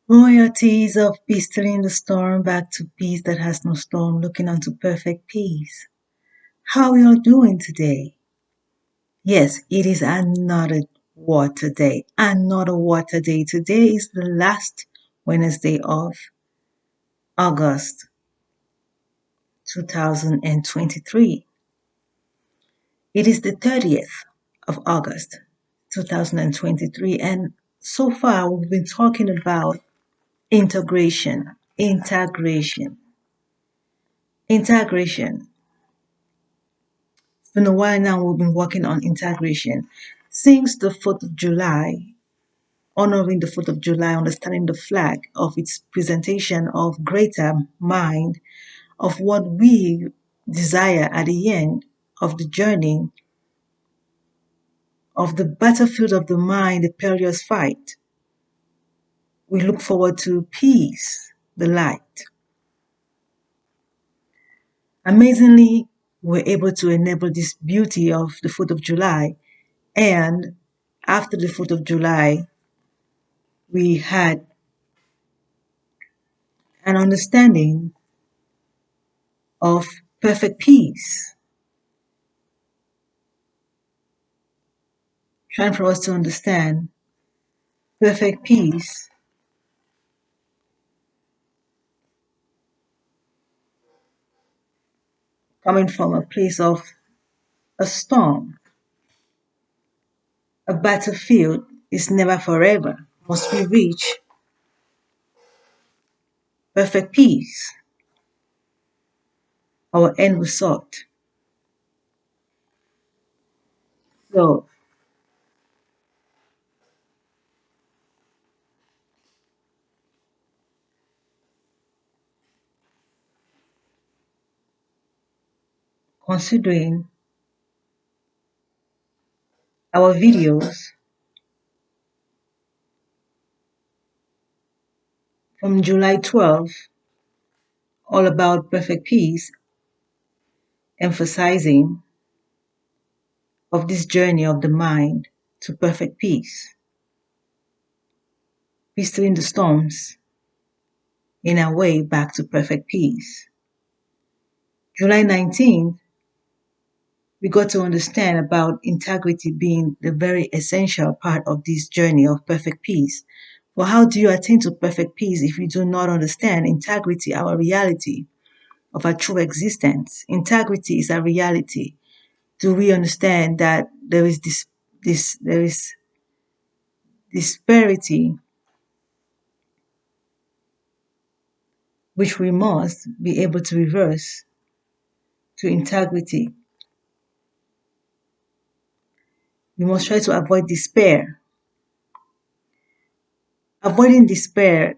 Royalties of peace, tilling the storm back to peace that has no storm, looking unto perfect peace. How are you all doing today? Yes, it is another water day. Another water day. Today is the last Wednesday of August 2023. It is the 30th of August 2023, and so far we've been talking about integration. Integration. Integration. It's been a while now we've been working on integration. Since the 4th of July, honoring the 4th of July, understanding the flag of its presentation of greater mind, of what we desire at the end of the journey, of the battlefield of the mind, the perilous fight. We look forward to peace, the light. Amazingly, we're able to enable this beauty of the 4th of July. And after the 4th of July, we had an understanding of perfect peace, trying for us to understand perfect peace coming from a place of a storm. A battlefield is never forever. Must we reach perfect peace, our end result? So, considering our videos from July 12th, all about perfect peace, emphasizing of this journey of the mind to perfect peace, peace in the storms, in our way back to perfect peace. July 19th, we got to understand about integrity being the very essential part of this journey of perfect peace. Well, how do you attain to perfect peace if you do not understand integrity, our reality of our true existence? Integrity is a reality. Do we understand that there is there is disparity which we must be able to reverse to integrity? We must try to avoid despair. Avoiding despair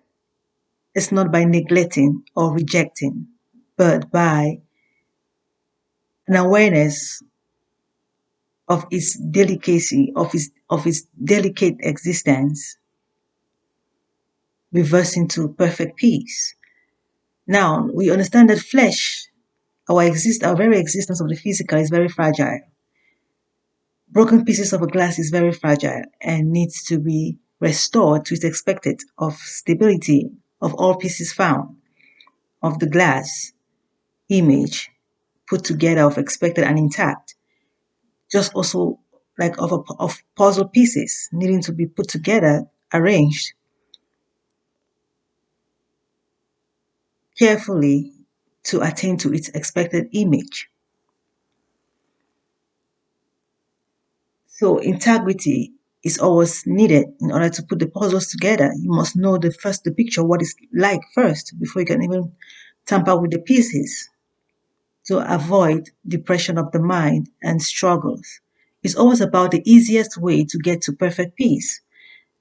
is not by neglecting or rejecting, but by an awareness of its delicacy, of its delicate existence, reversing to perfect peace. Now we understand that flesh, our very existence of the physical is very fragile. Broken pieces of a glass is very fragile and needs to be restored to its expected of stability of all pieces found of the glass image put together of expected and intact. Just also like of puzzle pieces needing to be put together, arranged carefully to attain to its expected image. So integrity is always needed in order to put the puzzles together. You must know the picture, what it's like first, before you can even tamper with the pieces to avoid depression of the mind and struggles. It's always about the easiest way to get to perfect peace.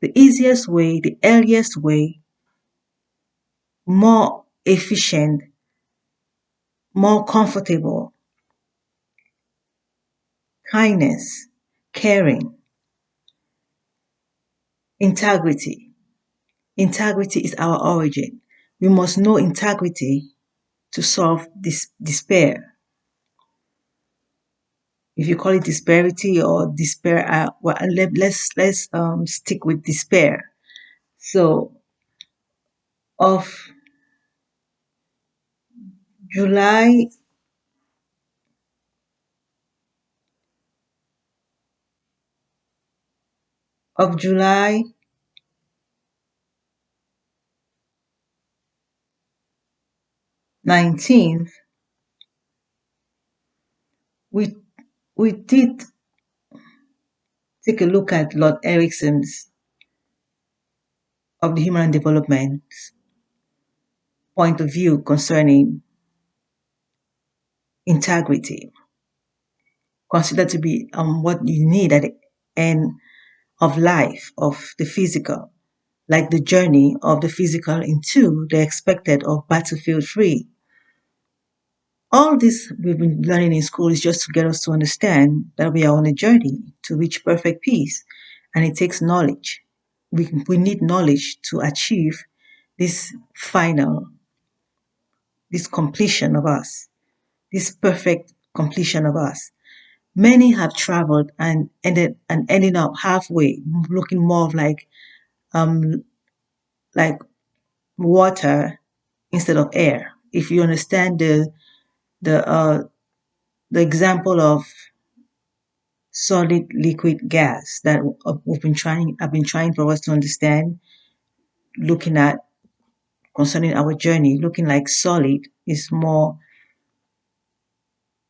The easiest way, the earliest way, more efficient, more comfortable, kindness, caring, integrity. Integrity is our origin. We must know integrity to solve this despair. If you call it disparity or despair, let's stick with despair. So of July of July 19th, we we did take a look at Lord Erickson's of the human development point of view concerning integrity, considered to be what you need at the end of life, of the physical, like the journey of the physical into the expected of battlefield free. All this we've been learning in school is just to get us to understand that we are on a journey to reach perfect peace, and it takes knowledge. We need knowledge to achieve this final, this completion of us, this perfect completion of us. Many have traveled and ending up halfway, looking more of um like water instead of air. If you understand the uh the example of solid liquid gas that I've been trying for us to understand, looking at concerning our journey, looking like solid is more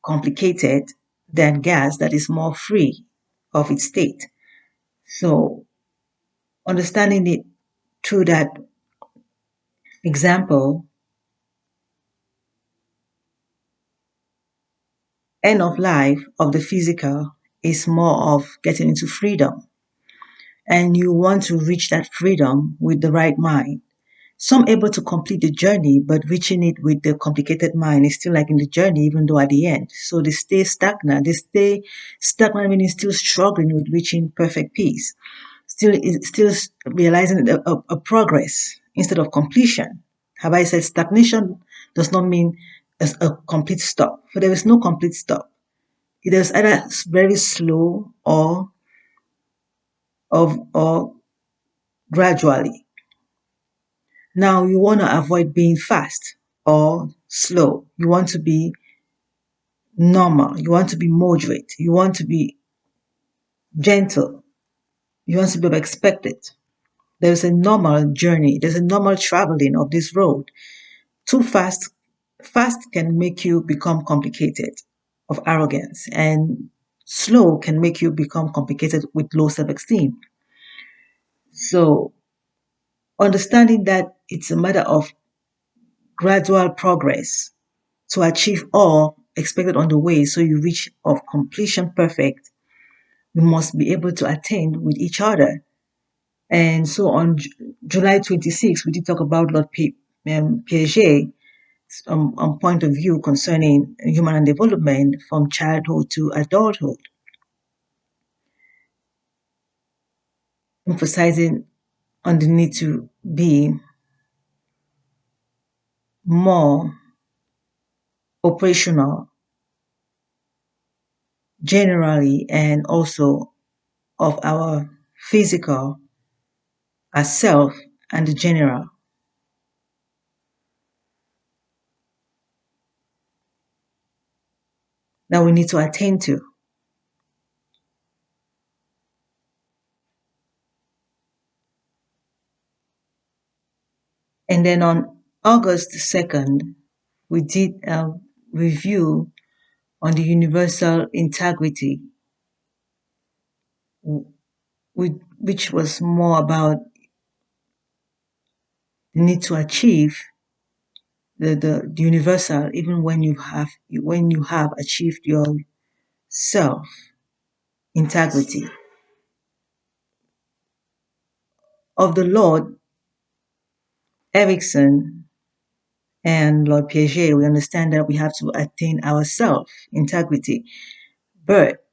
complicated than gas that is more free of its state. So understanding it through that example, end of life of the physical is more of getting into freedom. And you want to reach that freedom with the right mind. Some able to complete the journey, but reaching it with the complicated mind is still like in the journey, even though at the end. So they stay stagnant. They stay stagnant meaning still struggling with reaching perfect peace. Still realizing a progress instead of completion. Have I said stagnation does not mean a complete stop. For there is no complete stop. It is either very slow or gradually. Now you want to avoid being fast or slow. You want to be normal. You want to be moderate. You want to be gentle. You want to be expected. There's a normal journey. There's a normal traveling of this road. Too fast can make you become complicated of arrogance, and slow can make you become complicated with low self-esteem. So understanding that it's a matter of gradual progress to achieve all expected on the way so you reach of completion perfect, we must be able to attain with each other. And so on July 26th, we did talk about Piaget's point of view concerning human development from childhood to adulthood, emphasizing on the need to be more operational generally and also of our physical as self and the general that we need to attend to. And then on August 2nd, we did a review on the universal integrity, which was more about the need to achieve the universal even when you have achieved your self integrity. Of the Lord Erickson and Lord Piaget, we understand that we have to attain our self integrity, but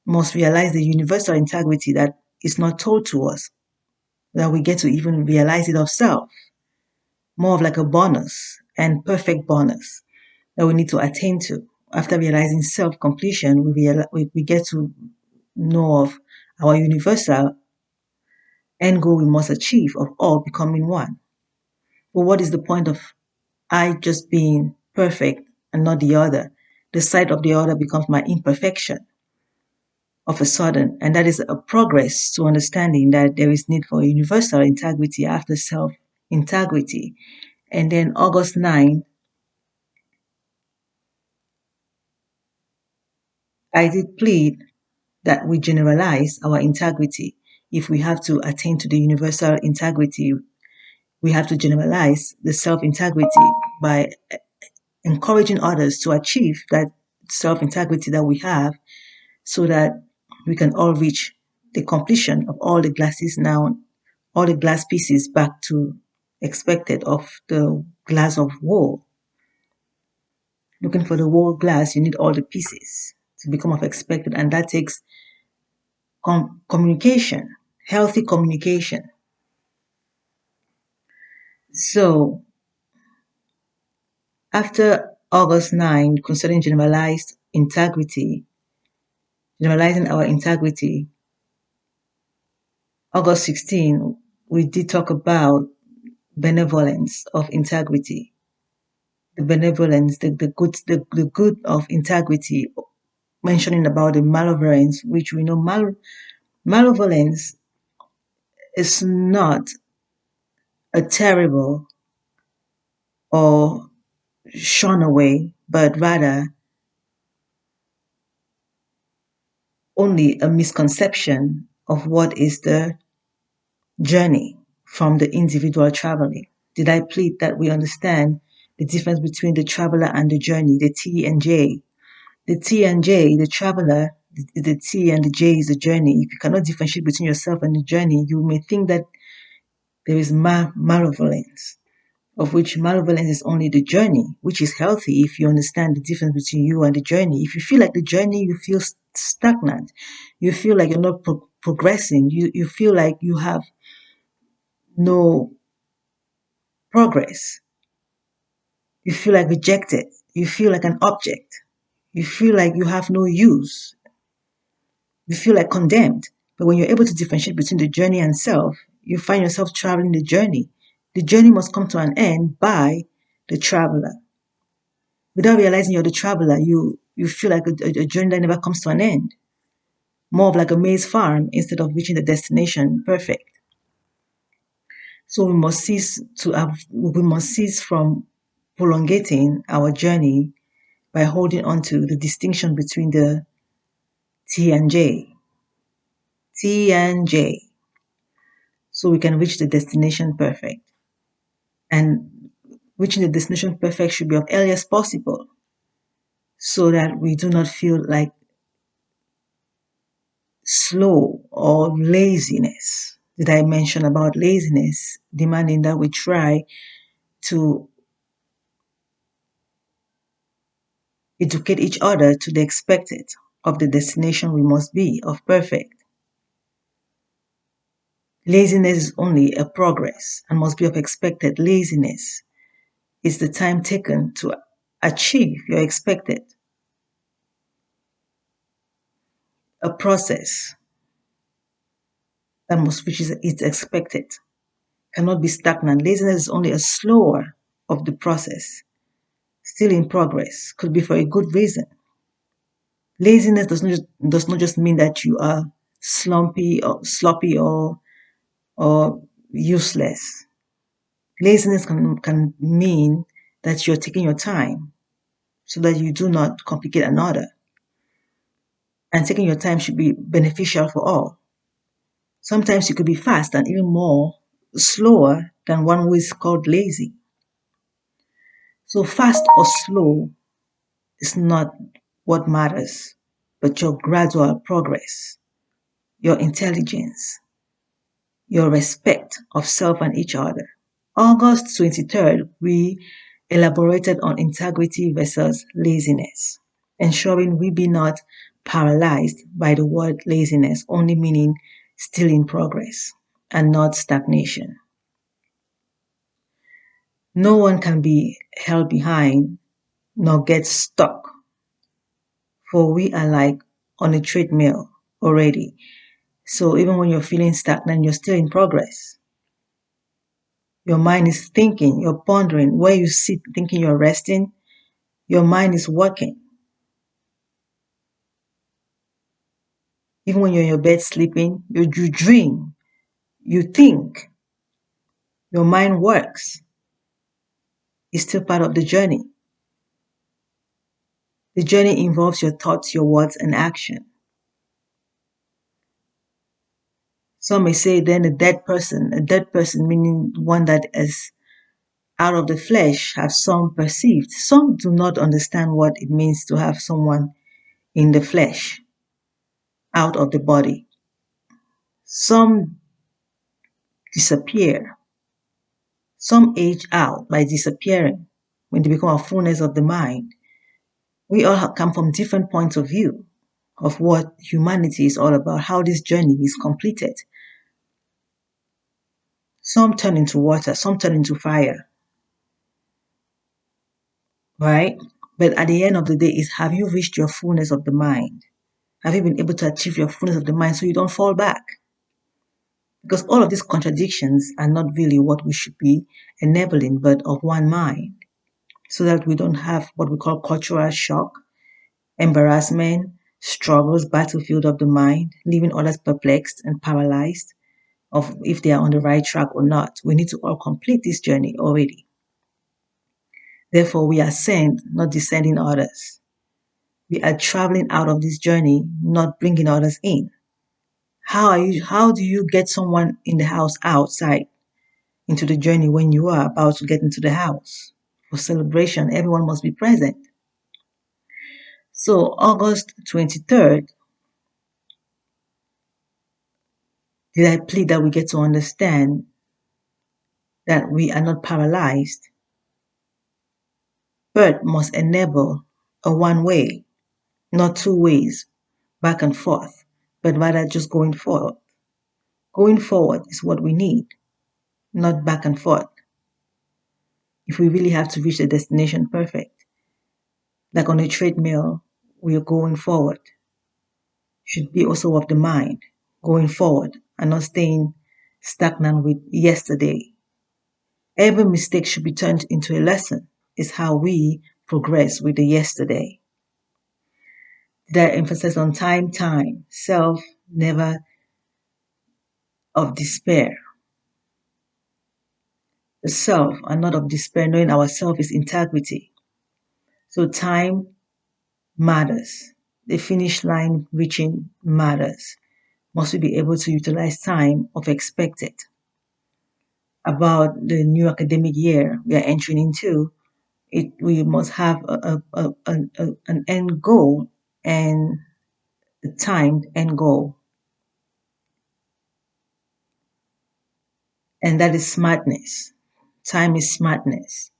must realize the universal integrity that is not told to us, that we get to even realize it ourselves, more of like a bonus and perfect bonus that we need to attain to. After realizing self completion, we get to know of our universal end goal we must achieve of all becoming one. But what is the point of I just being perfect and not the other? The sight of the other becomes my imperfection of a sudden, and that is a progress to understanding that there is need for universal integrity after self-integrity. And then August 9, I did plead that we generalize our integrity. If we have to attain to the universal integrity, we have to generalize the self-integrity by encouraging others to achieve that self-integrity that we have, so that we can all reach the completion of all the glasses now, all the glass pieces back to expected of the glass of wall. Looking for the whole glass, you need all the pieces to become of expected, and that takes communication, healthy communication. So after August 9, concerning generalizing our integrity, August 16, we did talk about benevolence of integrity. The benevolence, the good of integrity, mentioning about the malevolence, which we know malevolence is not a terrible or shun away, but rather only a misconception of what is the journey from the individual traveling. Did I plead that we understand the difference between the traveler and the journey, the T and J? The T and J, the traveler, the T and the J is the journey. If you cannot differentiate between yourself and the journey, you may think that there is malevolence, of which malevolence is only the journey, which is healthy if you understand the difference between you and the journey. If you feel like the journey, you feel stagnant. You feel like you're not progressing. You feel like you have no progress. You feel like rejected. You feel like an object. You feel like you have no use. You feel like condemned. But when you're able to differentiate between the journey and self, you find yourself traveling the journey. The journey must come to an end by the traveler. Without realizing you're the traveler, you feel like a journey that never comes to an end. More of like a maze farm instead of reaching the destination perfect. So we must cease from prolongating our journey by holding on to the distinction between the T and J. T and J. So we can reach the destination perfect. And reaching the destination perfect should be of earliest possible, so that we do not feel like slow or laziness. Did I mention about laziness? Demanding that we try to educate each other to the expected of the destination we must be of perfect. Laziness is only a progress and must be of expected. Laziness is the time taken to achieve your expected. A process that must which is expected cannot be stagnant. Laziness is only a slower of the process, still in progress, could be for a good reason. Laziness does not just mean that you are slumpy or sloppy or useless. Laziness can mean that you're taking your time so that you do not complicate another. And taking your time should be beneficial for all. Sometimes you could be fast and even more slower than one who is called lazy. So fast or slow is not what matters, but your gradual progress, your intelligence, your respect of self and each other. August 23rd, we elaborated on integrity versus laziness, ensuring we be not paralyzed by the word laziness, only meaning still in progress and not stagnation. No one can be held behind nor get stuck, for we are like on a treadmill already. So even when you're feeling stagnant, you're still in progress. Your mind is thinking, you're pondering. Where you sit thinking you're resting, your mind is working. Even when you're in your bed sleeping, you dream, you think, your mind works. It's still part of the journey. The journey involves your thoughts, your words, and action. Some may say then a dead person meaning one that is out of the flesh, have some perceived. Some do not understand what it means to have someone in the flesh, out of the body. Some disappear. Some age out by disappearing when they become a fullness of the mind. We all come from different points of view of what humanity is all about, how this journey is completed. Some turn into water, some turn into fire, right? But at the end of the day is, have you reached your fullness of the mind? Have you been able to achieve your fullness of the mind so you don't fall back? Because all of these contradictions are not really what we should be enabling, but of one mind, so that we don't have what we call cultural shock, embarrassment, struggles, battlefield of the mind, leaving others perplexed and paralyzed of if they are on the right track or not. We need to all complete this journey already. Therefore, we ascend, not descending others. We are traveling out of this journey, not bringing others in. How do you get someone in the house outside into the journey when you are about to get into the house? For celebration, everyone must be present. So August 23rd, did I plead that we get to understand that we are not paralyzed, but must enable a one way, not two ways, back and forth, but rather just going forward. Going forward is what we need, not back and forth. If we really have to reach the destination perfect, like on a treadmill, we are going forward. Should be also of the mind, going forward and not staying stagnant with yesterday. Every mistake should be turned into a lesson, is how we progress with the yesterday. Did I emphasize on time, self, never of despair. The self and not of despair, knowing ourself is integrity. So time matters. The finish line reaching matters. Must we be able to utilize time of expected? About the new academic year we are entering into, we must have an end goal and a timed end goal. And that is smartness. Time is smartness.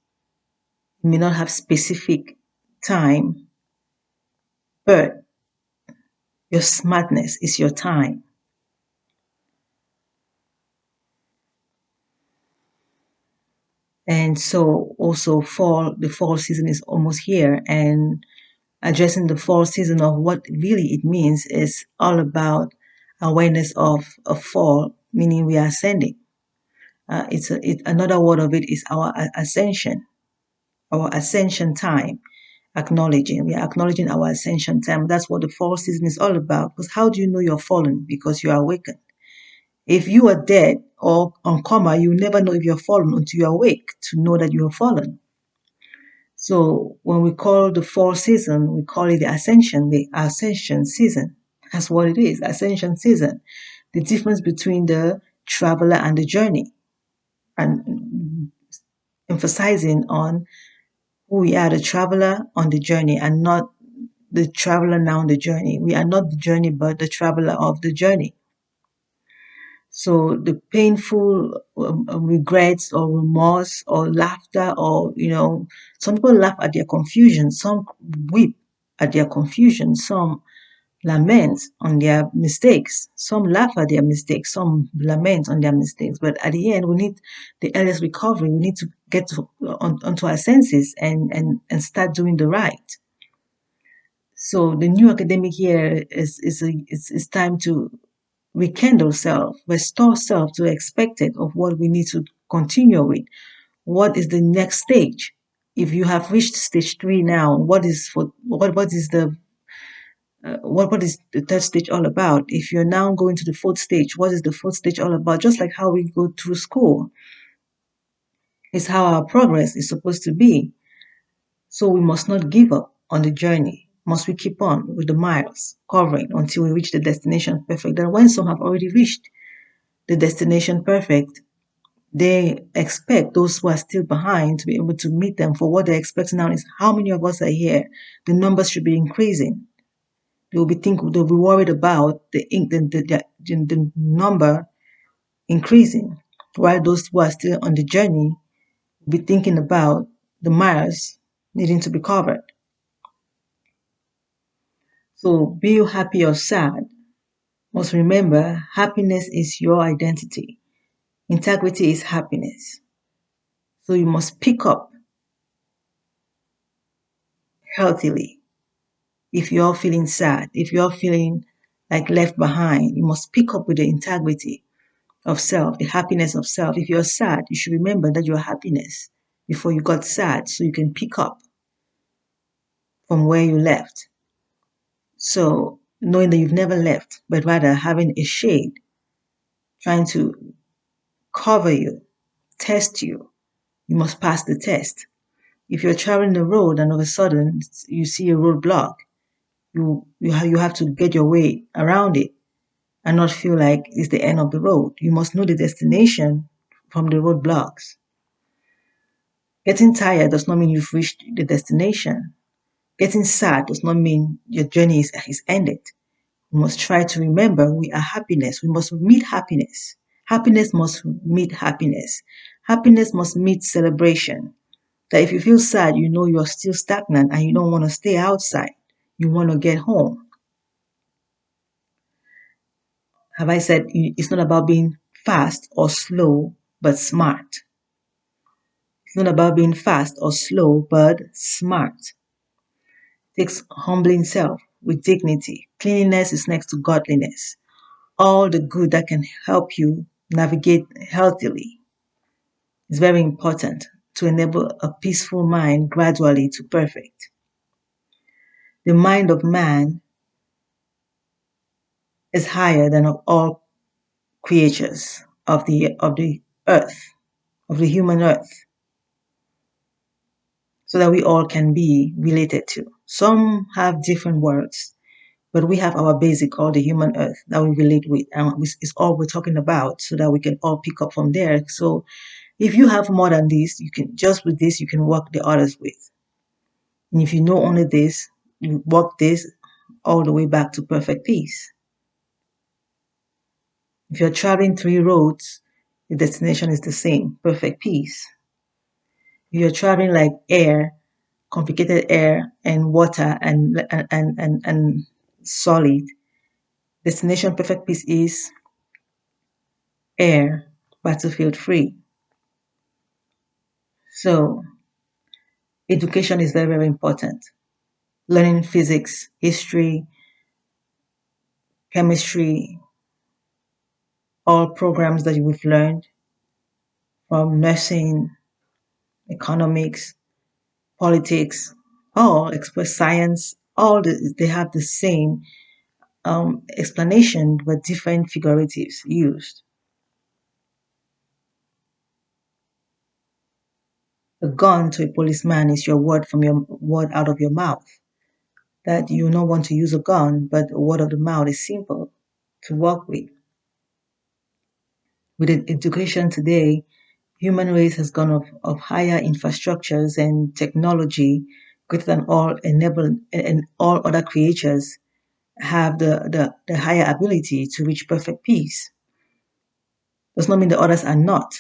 You may not have specific time, but your smartness is your time. And so also the fall season is almost here, and addressing the fall season of what really it means is all about awareness of fall, meaning we are ascending. Another word of it is our ascension time. We are acknowledging our ascension time. That's what the fall season is all about. Because how do you know you're fallen? Because you are awakened. If you are dead or on coma, you never know if you're fallen until you're awake to know that you have fallen. So when we call the fall season, we call it the ascension season. That's what it is, ascension season. The difference between the traveler and the journey, and emphasizing on who we are, the traveler on the journey, and not the traveler now on the journey. We are not the journey, but the traveler of the journey. So the painful regrets or remorse or laughter, or, some people laugh at their confusion, some weep at their confusion, some lament on their mistakes, some laugh at their mistakes, some lament on their mistakes. But at the end, we need the earliest recovery. We need to get onto our senses and start doing the right. So the new academic year is time to rekindle self, restore self to the expected of what we need to continue with? What is the next stage? If you have reached stage 3 now, what is what is the third stage all about? If you're now going to the fourth stage, what is the fourth stage all about? Just like how we go through school, is how our progress is supposed to be. So we must not give up on the journey. Must we keep on with the miles covering until we reach the destination perfect? And when some have already reached the destination perfect, they expect those who are still behind to be able to meet them. For what they're expecting now is how many of us are here. The numbers should be increasing. They'll be worried about the number increasing, while those who are still on the journey will be thinking about the miles needing to be covered. So be you happy or sad, must remember happiness is your identity. Integrity is happiness. So you must pick up healthily. If you're feeling sad, if you're feeling like left behind, you must pick up with the integrity of self, the happiness of self. If you're sad, you should remember that you're happiness before you got sad, so you can pick up from where you left. So knowing that you've never left, but rather having a shade trying to cover you, test you, you must pass the test. If you're traveling the road and all of a sudden you see a roadblock, you have to get your way around it and not feel like it's the end of the road. You must know the destination from the roadblocks. Getting tired does not mean you've reached the destination. Getting sad does not mean your journey is ended. We must try to remember we are happiness. We must meet happiness. Happiness must meet happiness. Happiness must meet celebration. That if you feel sad, you know you're still stagnant and you don't want to stay outside. You want to get home. Have I said it's not about being fast or slow, but smart? It's not about being fast or slow, but smart. It takes humbling self with dignity. Cleanliness is next to godliness. All the good that can help you navigate healthily is very important to enable a peaceful mind gradually to perfect. The mind of man is higher than of all creatures of the earth, of the human earth, so that we all can be related to. Some have different words, but we have our basic called the human earth that we relate with, and it's all we're talking about, so that we can all pick up from there. So if you have more than this, you can just with this you can work the others with. And if you know only this, you work this all the way back to perfect peace. If you're traveling 3 roads, the destination is the same, perfect peace. If you're traveling like air, complicated air and water and solid, destination perfect peace is air, battlefield free. So education is very, very important. Learning physics, history, chemistry, all programs that you've learned from nursing, economics, politics, all express science, they have the same explanation but different figuratives used. A gun to a policeman is your word out of your mouth. That you don't want to use a gun, but a word of the mouth is simple to work with. With education today, human race has gone of higher infrastructures and technology greater than all enable and all other creatures have the higher ability to reach perfect peace. Does not mean the others are not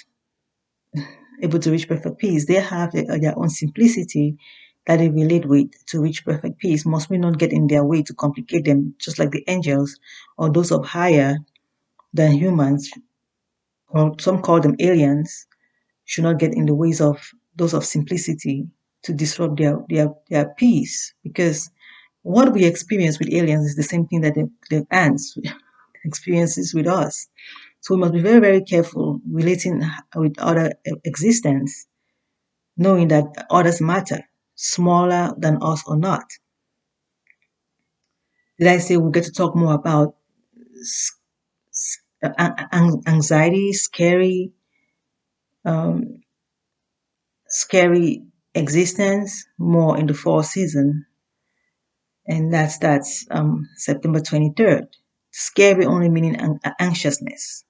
able to reach perfect peace. They have their own simplicity that they relate with to reach perfect peace. Must we not get in their way to complicate them, just like the angels or those of higher than humans, or some call them aliens, should not get in the ways of those of simplicity to disrupt their peace. Because what we experience with aliens is the same thing that the ants experiences with us. So we must be very, very careful relating with other existence, knowing that others matter, smaller than us or not. Did I say we'll get to talk more about anxiety, um, scary existence more in the fall season? And that's September 23rd. Scary only meaning anxiousness.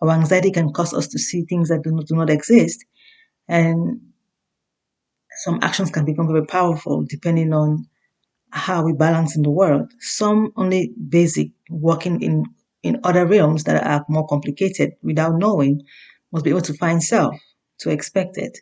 Our anxiety can cause us to see things that do not exist, and some actions can become very powerful depending on how we balance in the world. Some only basic, working in other realms that are more complicated without knowing, must be able to find self, to expect it.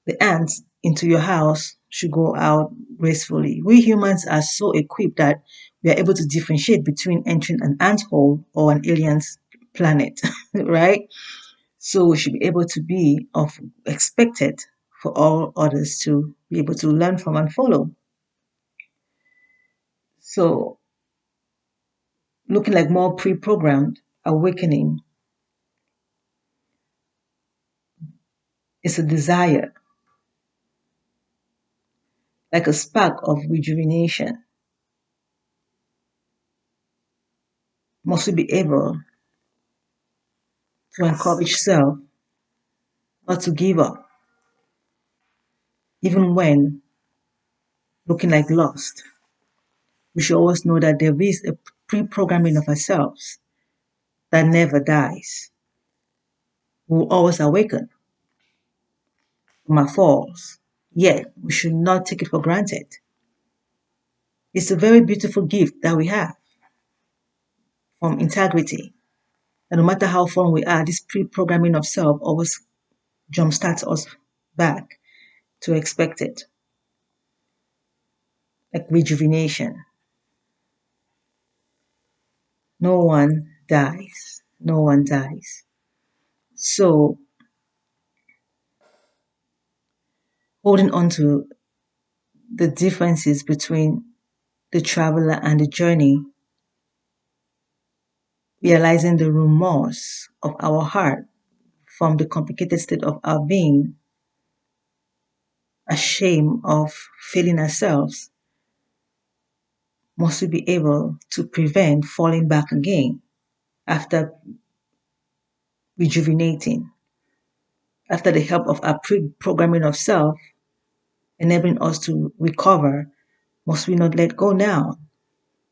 The ants into your house should go out gracefully. We humans are so equipped that we are able to differentiate between entering an ant hole or an alien's planet, right? So we should be able to be of expected for all others to be able to learn from and follow. So looking like more pre-programmed awakening is a desire, like a spark of rejuvenation. Must we be able to encourage self not to give up, even when looking like lost. We should always know that there is a pre-programming of ourselves that never dies. We will always awaken from our falls. Yet we should not take it for granted. It's a very beautiful gift that we have from integrity. And no matter how far we are, this pre-programming of self always jumpstarts us back to expect it, like rejuvenation. No one dies. No one dies. So holding on to the differences between the traveler and the journey, realizing the remorse of our heart from the complicated state of our being, ashamed of failing ourselves, must we be able to prevent falling back again after rejuvenating, after the help of our pre-programming of self, enabling us to recover. Must we not let go now,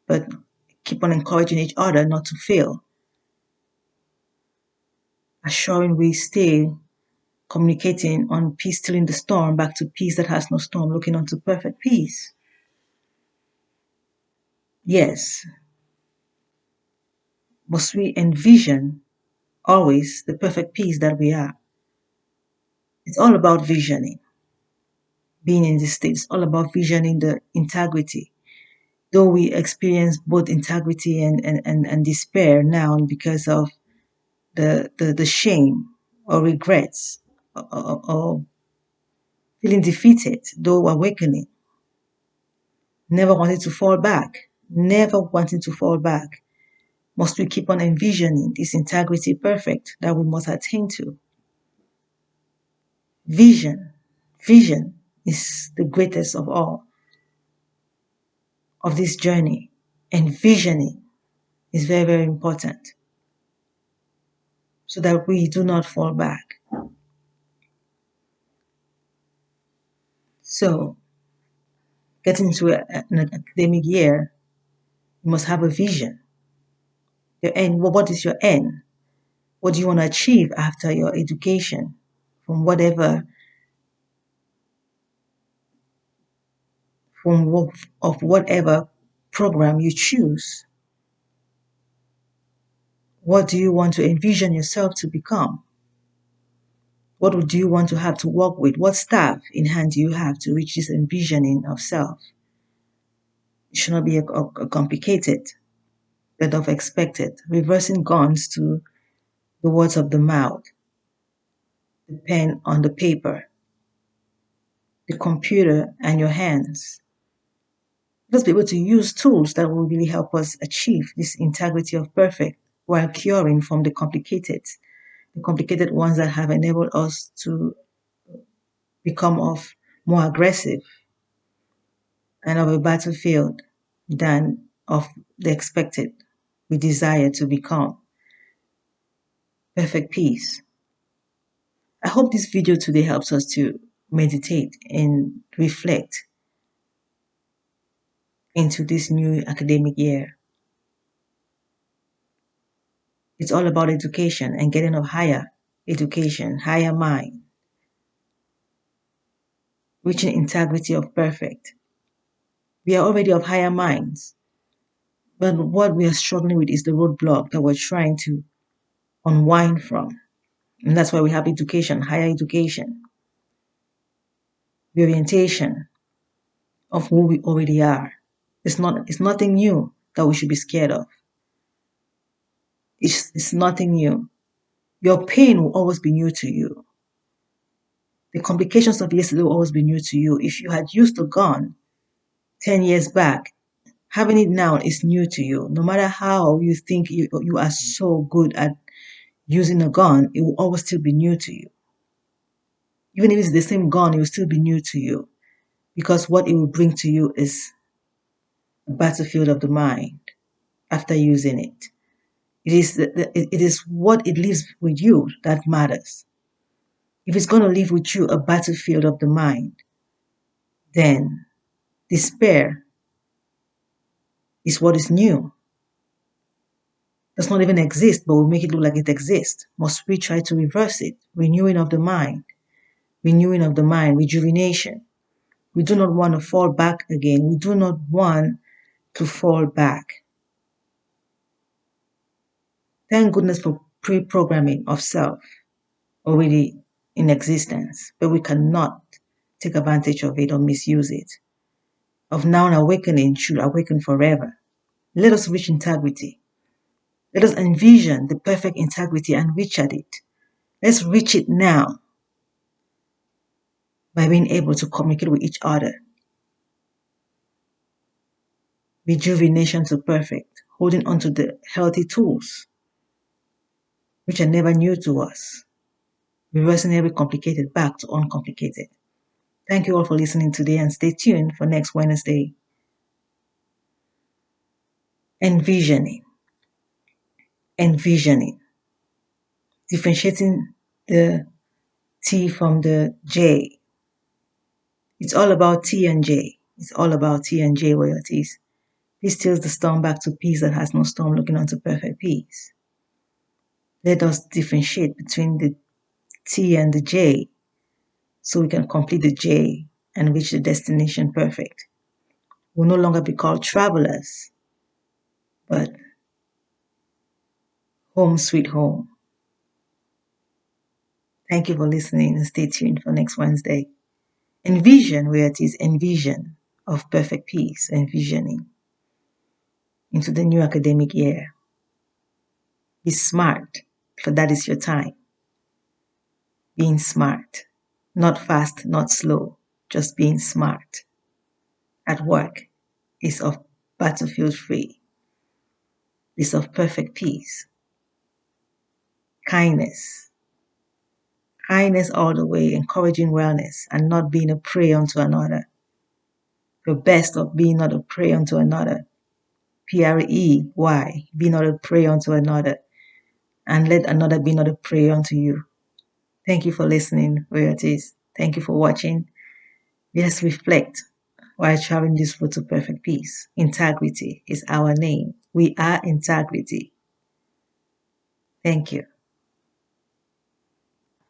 but keep on encouraging each other not to fail, assuring we stay communicating on peace still in the storm, back to peace that has no storm, looking onto perfect peace. Yes, must we envision always the perfect peace that we are? It's all about visioning, being in this state. It's all about visioning the integrity. Though we experience both integrity and despair now because of the shame or regrets or feeling defeated, though awakening, never wanting to fall back, never wanting to fall back. Must we keep on envisioning this integrity perfect that we must attain to? Vision. Vision is the greatest of all of this journey. And visioning is very, very important so that we do not fall back. So, getting into an academic year, you must have a vision. Your end. Well, what is your end? What do you want to achieve after your education? From whatever, of whatever program you choose. What do you want to envision yourself to become? What do you want to have to work with? What staff in hand do you have to reach this envisioning of self? It should not be a complicated, but of expected. Reversing guns to the words of the mouth, the pen on the paper, the computer and your hands. Let's be able to use tools that will really help us achieve this integrity of perfect while curing from the complicated ones that have enabled us to become more aggressive and of a battlefield than of the expected we desire to become. Perfect peace. I hope this video today helps us to meditate and reflect into this new academic year. It's all about education and getting of higher education, higher mind, reaching integrity of perfect. We are already of higher minds, but what we are struggling with is the roadblock that we're trying to unwind from. And that's why we have education, higher education, the orientation of who we already are. It's nothing new that we should be scared of. It's nothing new. Your pain will always be new to you. The complications of yesterday will always be new to you. If you had used a gun 10 years back, having it now is new to you. No matter how you think you are so good at using a gun, it will always still be new to you. Even if it's the same gun, it will still be new to you, because what it will bring to you is a battlefield of the mind after using it. It is what it leaves with you that matters. If it's going to leave with you a battlefield of the mind, then despair is what is new. Does not even exist, but we make it look like it exists. Must we try to reverse it? Renewing of the mind, rejuvenation. We do not want to fall back again. We do not want to fall back. Thank goodness for pre-programming of self already in existence, but we cannot take advantage of it or misuse it. Of now awakening should awaken forever. Let us reach integrity. Let us envision the perfect integrity and reach at it. Let's reach it now by being able to communicate with each other. Rejuvenation to perfect, holding on to the healthy tools, which are never new to us. Reversing every complicated back to uncomplicated. Thank you all for listening today, and stay tuned for next Wednesday. Envisioning. Differentiating the T from the J. It's all about T and J. It's all about T and J royalties. Peace tilts the storm back to peace that has no storm, looking onto perfect peace. Let us differentiate between the T and the J so we can complete the J and reach the destination perfect. We'll no longer be called travelers, but home sweet home. Thank you for listening, and stay tuned for next Wednesday. Envision where it is envision of perfect peace, envisioning into the new academic year. Be smart, for that is your time. Being smart, not fast, not slow, just being smart. At work is of battlefield free, is of perfect peace. Kindness all the way, encouraging wellness and not being a prey unto another. The best of being not a prey unto another. Prey, be not a prey unto another, and let another be not a prey unto you. Thank you for listening, royalties. Thank you for watching. Let's reflect while traveling this road to perfect peace. Integrity is our name. We are integrity. Thank you.